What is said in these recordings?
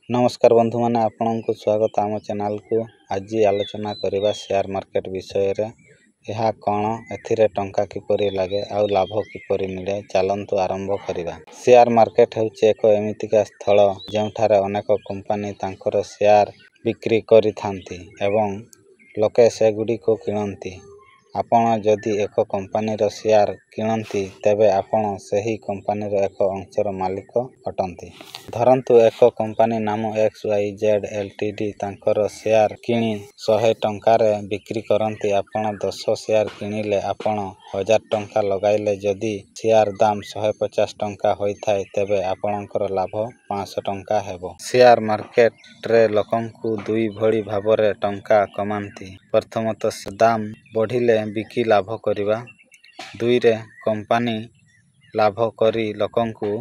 नमस्कार बंधु माने आपनकु स्वागत आम चैनल को। आज आलोचना करबा शेयर मार्केट विषय रे। यह कौन एथिरे टंका किपरि लागे आउ लाभ किपरि मिले चलंतु आरंभ करिबा। शेयर मार्केट हेउचे एक एमितिका स्थल जेउठारे अनेक कंपनी तांकर शेयर बिक्री करिथांती एवं लोके से गुडी को किनंती। आपण जदि एक कंपनी रो शेयर किनंती तेबे आपण सही कंपनी रो एक अंशर मालिक अटंती। धरंतु एक कंपनी नाम XYZ LTD तांकर शेयर किनी 100 टंका रे बिक्री करंती। आपण 10 शेयर किनिले आपण 1000 टंका लगाइले जदि शेयर दाम 150 टंका होई थाए तेबे आपणकर लाभ 500 टंका हेबो। शेयर मार्केट रे लोकंकु दुई भली भाबरे टंका कमांती। प्रथमतः दाम बढ़िले बिकी लाभ करिबा, दुई रे कंपनी लाभ करी लोकंकु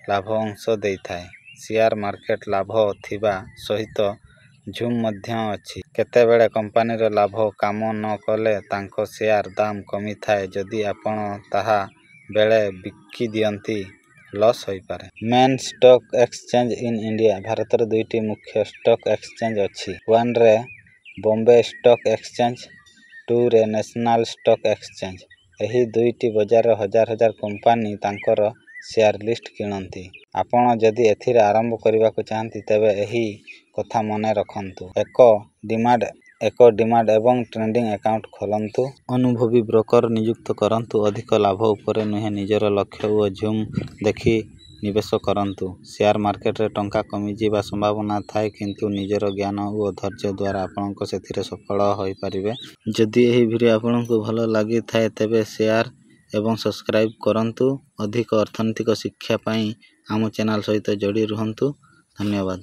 लाभ अंश देई थाए। शेयर मार्केट लाभ थिबा सहित झुम मध्य अछि। केतेबेले कंपनी रो लाभ काम न कले तांको शेयर दाम कमी थाए जदि आपण ताहा बेले बिकी दियंती लॉस होई पारे। Main stock exchange in India Bharat रे दुईटी मुख्य स्टॉक एक्सचेंज अछि। 1 रे बॉम्बे स्टॉक एक्सचेंज, 2 रे नेशनल स्टॉक एक्सचेंज। एही दुईटी बजार हजार हजार कंपनी तांकर शेयर लिस्ट किनंती। आपण जदि एथिरे आरंभ करिबा को चाहंती तेबे एही कथा मने रखंतु। एक डिमांड एवं ट्रेडिंग अकाउंट खोलंतु। अनुभवी ब्रोकर नियुक्त करंतु। अधिक लाभ उपरे नुहे निजर लक्ष्य ओ झुम देखि निवेश करंतु। शेयर मार्केट रे टंका कमी जीवा संभावना थाए किंतु निजर ज्ञान ओ धैर्य द्वारा आपनको सेथिरे सफल होई परिबे। जदि एही वीडियो आपनको भलो लागि थाए तेबे शेयर एवं सब्सक्राइब करंतु। अधिक अर्थनैतिक शिक्षा पई आम चैनल सहित जोड़ी रहंतु। धन्यवाद।